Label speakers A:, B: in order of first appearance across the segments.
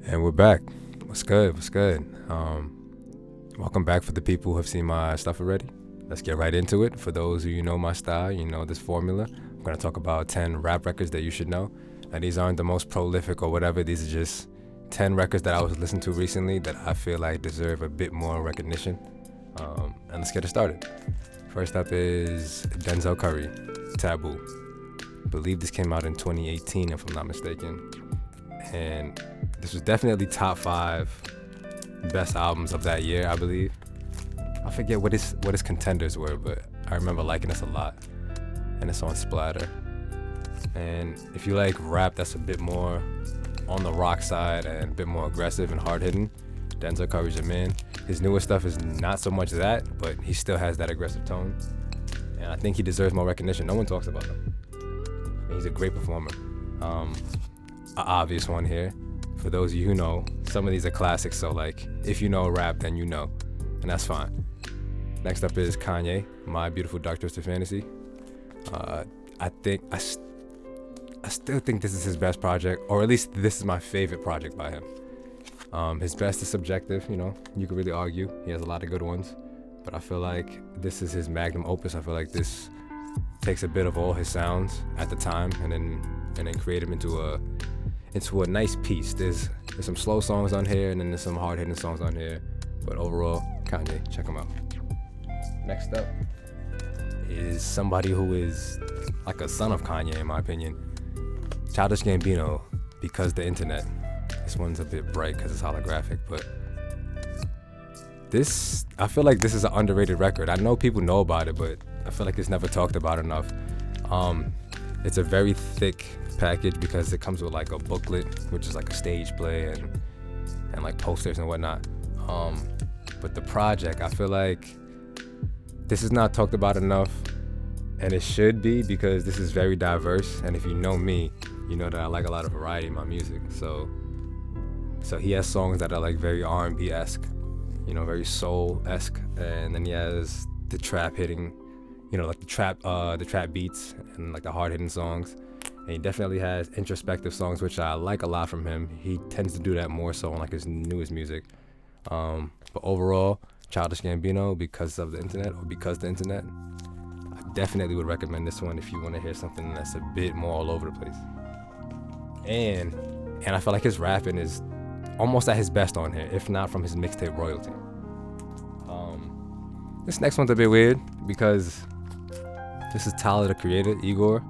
A: And we're back. What's good? What's good? Welcome back for the people who have seen my stuff already. Let's get right into it. For those of you know my style, you know this formula. I'm going to talk about 10 rap records that you should know. And these aren't the most prolific or whatever. These are just 10 records that I was listening to recently that I feel like deserve a bit more recognition. And let's get it started. First up is Denzel Curry, Taboo. I believe this came out in 2018 if I'm not mistaken. And this was definitely top 5 best albums of that year, I believe. I forget what his contenders were, but I remember liking this a lot. And it's on Splatter. And if you like rap that's a bit more on the rock side and a bit more aggressive and hard-hitting, Denzel Curry's your man. His newer stuff is not so much that, but he still has that aggressive tone. And I think he deserves more recognition. No one talks about him. He's a great performer. An obvious one here. For those of you who know, some of these are classics, so like, if you know rap, then you know, and that's fine. Next up is Kanye, My Beautiful Dark Twisted Fantasy. I still think this is his best project, or at least this is my favorite project by him. His best is subjective, you could really argue. He has a lot of good ones, but I feel like this is his magnum opus. I feel like this takes a bit of all his sounds at the time and then create them into a nice piece. There's some slow songs on here and then there's some hard-hitting songs on here, but overall, Kanye, check him out. Next up is somebody who is like a son of Kanye in my opinion, Childish Gambino, Because the Internet. This one's a bit bright because it's holographic, but I feel like this is an underrated record. I know people know about it, but I feel like it's never talked about enough. It's a very thick package because it comes with like a booklet, which is like a stage play and like posters and whatnot. But the project, I feel like this is not talked about enough, and it should be because this is very diverse. And if you know me, you know that I like a lot of variety in my music. So he has songs that are like very R&B-esque, very soul-esque, and then he has the trap hitting, like the trap beats and like the hard-hitting songs. And he definitely has introspective songs, which I like a lot from him. He tends to do that more so on like his newest music. But overall, Childish Gambino, Because of the Internet, or Because the Internet, I definitely would recommend this one if you want to hear something that's a bit more all over the place. And I feel like his rapping is almost at his best on here, if not from his mixtape Royalty. This next one's a bit weird because this is Tyler the Creator, Igor.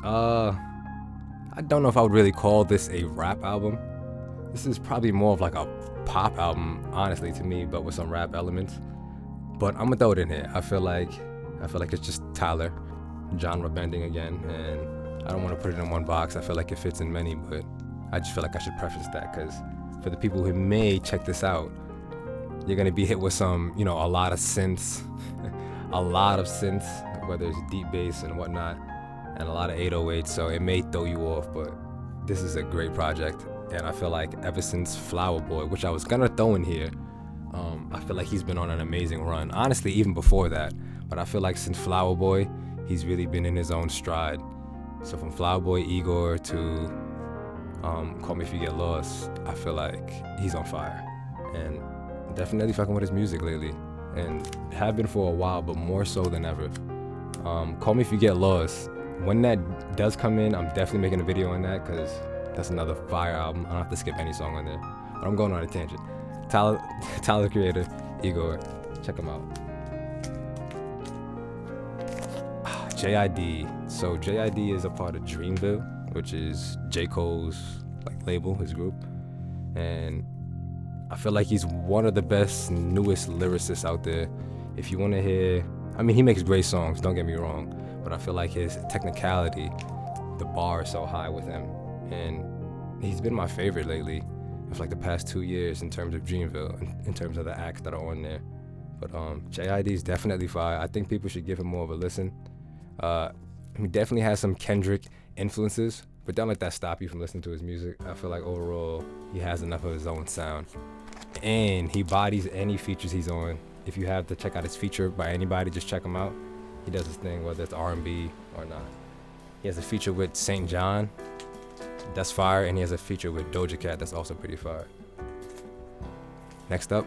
A: I don't know if I would really call this a rap album. This is probably more of like a pop album, honestly, to me, but with some rap elements. But I'm gonna throw it in here. I feel like it's just Tyler, genre bending again, and I don't want to put it in one box. I feel like it fits in many, but I just feel like I should preface that because for the people who may check this out, you're gonna be hit with some, a lot of synths, whether it's deep bass and whatnot, and a lot of 808s, so it may throw you off, but this is a great project. And I feel like ever since Flower Boy, which I was gonna throw in here, I feel like he's been on an amazing run. Honestly, even before that, but I feel like since Flower Boy, he's really been in his own stride. So from Flower Boy, Igor to Call Me If You Get Lost, I feel like he's on fire. And definitely fucking with his music lately. And have been for a while, but more so than ever. Call Me If You Get Lost, when that does come in, I'm definitely making a video on that because that's another fire album. I don't have to skip any song on there. But I'm going on a tangent. Tyler the Creator, Igor, check him out. JID. So JID is a part of Dreamville, which is J. Cole's like label, his group. And I feel like he's one of the best, newest lyricists out there. If you want to hear, he makes great songs, don't get me wrong, but I feel like his technicality, the bar is so high with him. And he's been my favorite lately of like the past 2 years in terms of Dreamville, in terms of the acts that are on there. But JID is definitely fire. I think people should give him more of a listen. He definitely has some Kendrick influences, but don't let that stop you from listening to his music. I feel like overall, he has enough of his own sound. And he bodies any features he's on. If you have to check out his feature by anybody, just check him out. He does his thing, whether it's R&B or not. He has a feature with St. John. That's fire, and he has a feature with Doja Cat that's also pretty fire. Next up,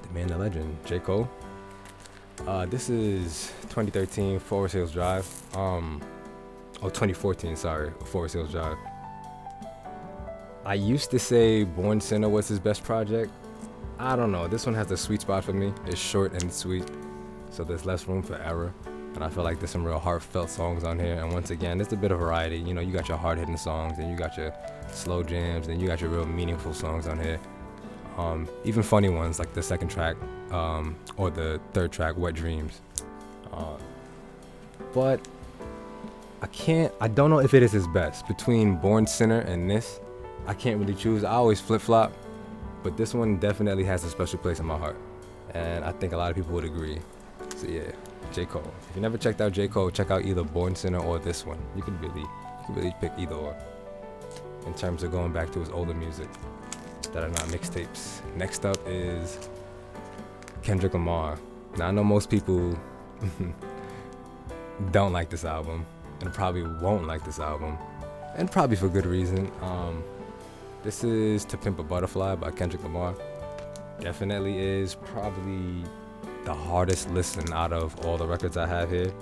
A: the man, the legend, J. Cole. This is 2013 Forest Hills Drive. 2014, sorry, Forest Hills Drive. I used to say Born Sinner was his best project. I don't know. This one has a sweet spot for me. It's short and sweet, so there's less room for error. And I feel like there's some real heartfelt songs on here. And once again, there's a bit of variety. You know, you got your hard-hitting songs, and you got your slow jams, and you got your real meaningful songs on here. Even funny ones like the second track, or the third track, Wet Dreams. But I don't know if it is his best. Between Born Sinner and this, I can't really choose. I always flip-flop, but this one definitely has a special place in my heart. And I think a lot of people would agree. So yeah, J. Cole. If you never checked out J. Cole, check out either Born Sinner or this one. You could really pick either or in terms of going back to his older music that are not mixtapes. Next up is Kendrick Lamar. Now I know most people don't like this album and probably won't like this album, and probably for good reason. This is To Pimp a Butterfly by Kendrick Lamar. Definitely is probably the hardest listen out of all the records I have here.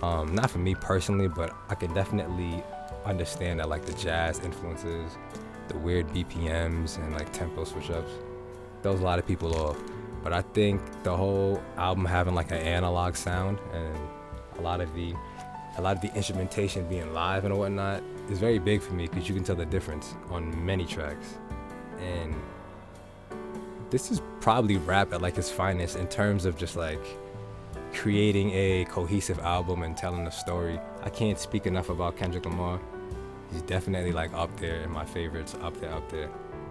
A: Not for me personally, but I can definitely understand that like the jazz influences, the weird BPMs and like tempo switch ups, throws a lot of people off. But I think the whole album having like an analog sound and a lot of the instrumentation being live and whatnot is very big for me, because you can tell the difference on many tracks. And this is probably rap at like its finest in terms of just like creating a cohesive album and telling a story. I can't speak enough about Kendrick Lamar. He's definitely like up there in my favorites, up there.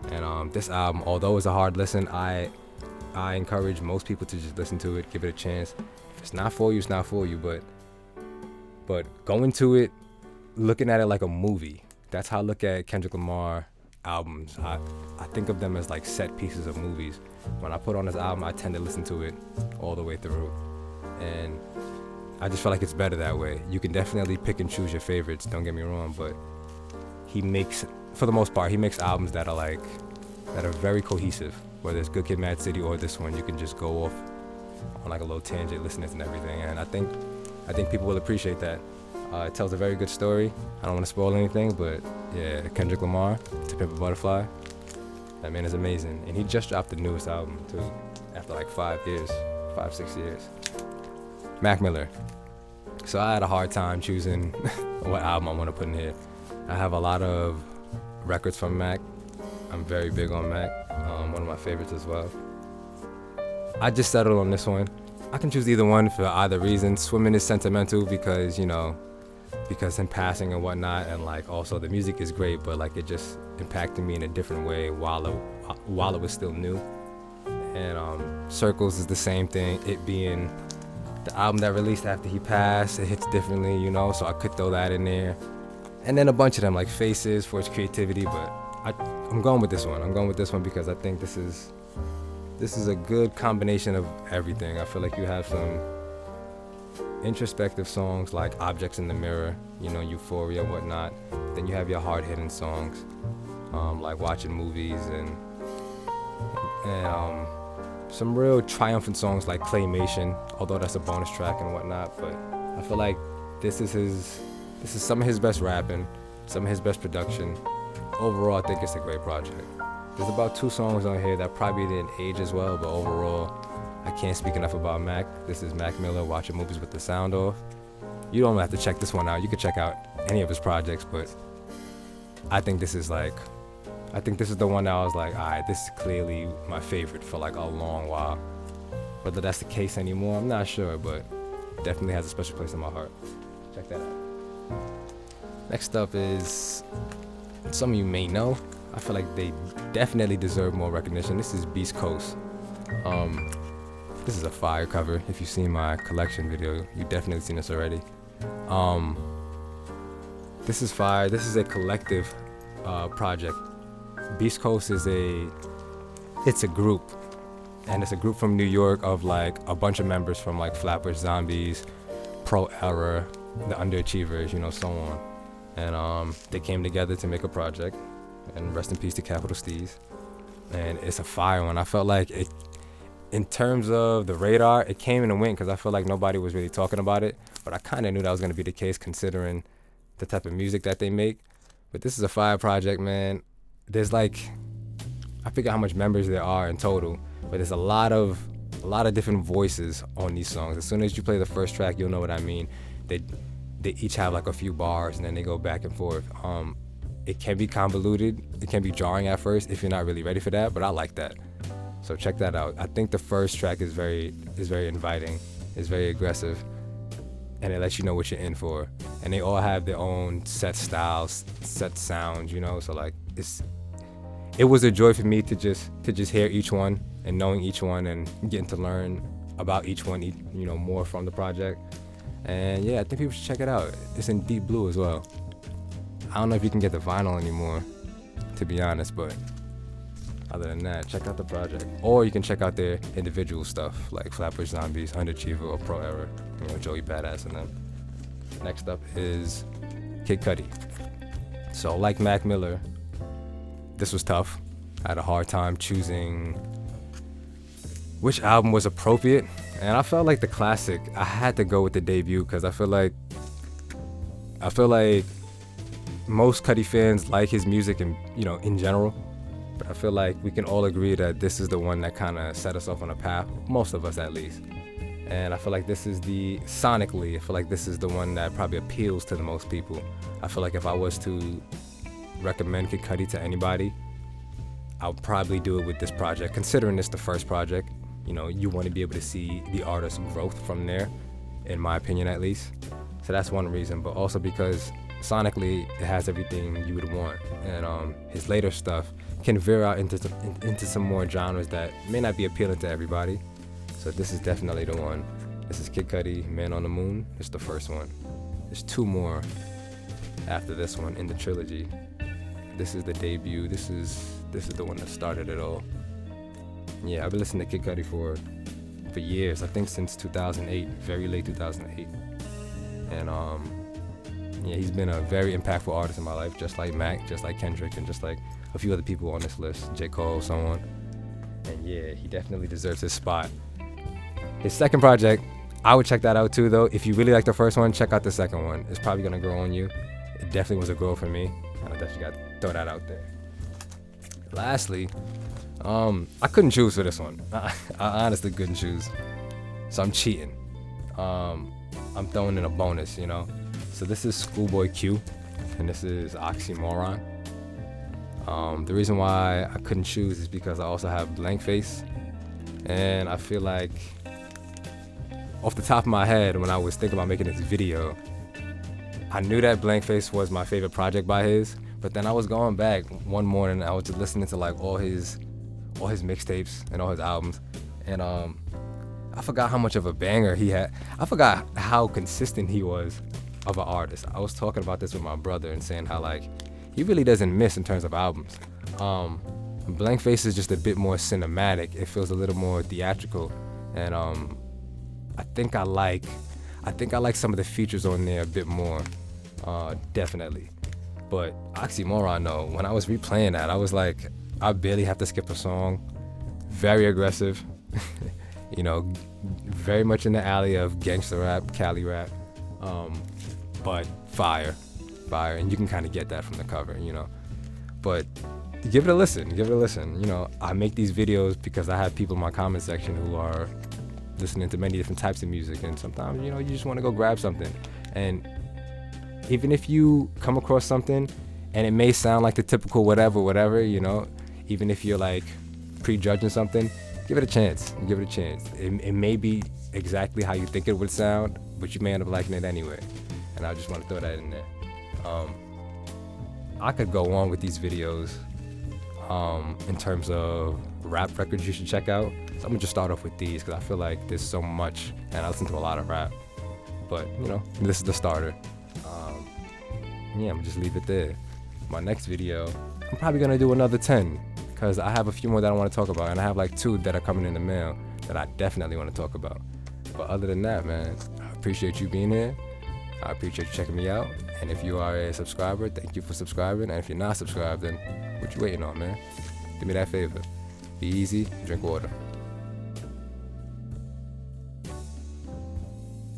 A: And this album, although it's a hard listen, I encourage most people to just listen to it, give it a chance. If it's not for you, it's not for you, but go into it looking at it like a movie. That's how I look at Kendrick Lamar albums. I think of them as like set pieces of movies. When I put on this album, I tend to listen to it all the way through, and I just feel like it's better that way. You can definitely pick and choose your favorites, don't get me wrong, but he makes, for the most part, he makes albums that are very cohesive. Whether it's Good Kid, Mad City or this one, you can just go off on like a little tangent, listening and everything. And I think people will appreciate that. It tells a very good story. I don't want to spoil anything, but yeah, Kendrick Lamar, To Pimp a Butterfly. That man is amazing. And he just dropped the newest album too, after like 5 years, 6 years. Mac Miller. So I had a hard time choosing what album I want to put in here. I have a lot of records from Mac. I'm very big on Mac. One of my favorites as well. I just settled on this one. I can choose either one for either reason. Swimming is sentimental because him passing and whatnot, and like also the music is great, but like it just impacted me in a different way while it was still new. And Circles is the same thing. It being the album that released after he passed, it hits differently, so I could throw that in there. And then a bunch of them like Faces for its creativity, but I'm going with this one. I'm going with this one because I think this is a good combination of everything. I feel like you have some introspective songs like Objects in the Mirror, Euphoria and whatnot. Then you have your hard-hitting songs, like Watching Movies and some real triumphant songs like Claymation, although that's a bonus track and whatnot. But I feel like this is some of his best rapping, some of his best production. Overall, I think it's a great project. There's about 2 songs on here that probably didn't age as well, but overall, I can't speak enough about Mac. This is Mac Miller, Watching Movies with the Sound Off. You don't have to check this one out. You can check out any of his projects, but I think this is the one that I was like, alright, this is clearly my favorite for like a long while. Whether that's the case anymore, I'm not sure, but definitely has a special place in my heart. Check that out. Next up is, some of you may know, I feel like they definitely deserve more recognition. This is Beast Coast. This is a fire cover. If you've seen my collection video, you've definitely seen this already. This is fire. This is a collective project. Beast Coast is it's a group, and it's a group from New York of like a bunch of members from like Flatbush Zombies, Pro Era, the Underachievers, so on. and they came together to make a project. And rest in peace to Capital Steez. And it's a fire one. I felt like it, in terms of the radar, it came and it went because I feel like nobody was really talking about it. But I kind of knew that was going to be the case considering the type of music that they make. But this is a fire project, man. There's like, I forget how much members there are in total, but there's a lot of different voices on these songs. As soon as you play the first track, you'll know what I mean. They each have like a few bars and then they go back and forth. It can be convoluted. It can be jarring at first if you're not really ready for that, but I like that. So check that out. I think the first track is very inviting. It's very aggressive, and it lets you know what you're in for. And they all have their own set styles, set sounds, you know. So like it was a joy for me to just hear each one and knowing each one and getting to learn about each one, you know, more from the project. And yeah, I think people should check it out. It's in deep blue as well. I don't know if you can get the vinyl anymore, to be honest, but other than that, check out the project. Or you can check out their individual stuff, like Flatbush Zombies, Underachiever, or Pro Era, you know, Joey Badass and them. Next up is Kid Cudi. So like Mac Miller, this was tough. I had a hard time choosing which album was appropriate, and I felt like the classic, I had to go with the debut, because I feel like most Cudi fans like his music and, you know, in general, but I feel like we can all agree that this is the one that kind of set us off on a path, most of us at least. And I feel like this is sonically, I feel like this is the one that probably appeals to the most people. I feel like if I was to recommend Kid Cudi to anybody, I would probably do it with this project, considering this the first project. You know, you want to be able to see the artist's growth from there, in my opinion at least. So that's one reason, but also because sonically it has everything you would want, and his later stuff can veer out into some more genres that may not be appealing to everybody. So this is definitely the one. This is Kid Cudi, Man on the Moon. It's the first one. There's two more after this one in the trilogy. This is the debut. This is the one that started it all. Yeah, I've been listening to Kid Cudi for years. I think since 2008, very late 2008. And yeah, he's been a very impactful artist in my life, just like Mac, just like Kendrick, and just like a few other people on this list, J. Cole, so on. And yeah, he definitely deserves his spot. His second project, I would check that out too, though. If you really like the first one, check out the second one. It's probably gonna grow on you. It definitely was a grow for me, and I definitely got to throw that out there. Lastly, I couldn't choose for this one. I honestly couldn't choose, so I'm cheating. I'm throwing in a bonus, you know. So this is Schoolboy Q, and this is Oxymoron. The reason why I couldn't choose is because I also have Blank Face, and I feel like, off the top of my head, when I was thinking about making this video, I knew that Blank Face was my favorite project by his, but then I was going back one morning, I was just listening to like all his mixtapes and all his albums, and I forgot how much of a banger he had. I forgot how consistent he was of an artist. I was talking about this with my brother and saying how like he really doesn't miss in terms of albums. Blank Face is just a bit more cinematic. It feels a little more theatrical, and I think I like some of the features on there a bit more, definitely. But Oxymoron, though, when I was replaying that, I was like, I barely have to skip a song. Very aggressive, you know, very much in the alley of gangster rap, Cali rap, but fire, and you can kind of get that from the cover, you know. But give it a listen. You know, I make these videos because I have people in my comment section who are listening to many different types of music, and sometimes, you know, you just want to go grab something. And even if you come across something and it may sound like the typical whatever, you know, even if you're like prejudging something, give it a chance. It may be exactly how you think it would sound, but you may end up liking it anyway. And I just want to throw that in there. I could go on with these videos in terms of rap records you should check out. So I'm gonna just start off with these because I feel like there's so much, and I listen to a lot of rap. But you know, this is the starter. Yeah, I'm gonna just leave it there. My next video, I'm probably gonna do another 10 because I have a few more that I want to talk about, and I have like 2 that are coming in the mail that I definitely want to talk about. But other than that, man, I appreciate you being here. I appreciate you checking me out. And if you are a subscriber, thank you for subscribing. And if you're not subscribed, then what you waiting on, man? Do me that favor. Be easy, drink water.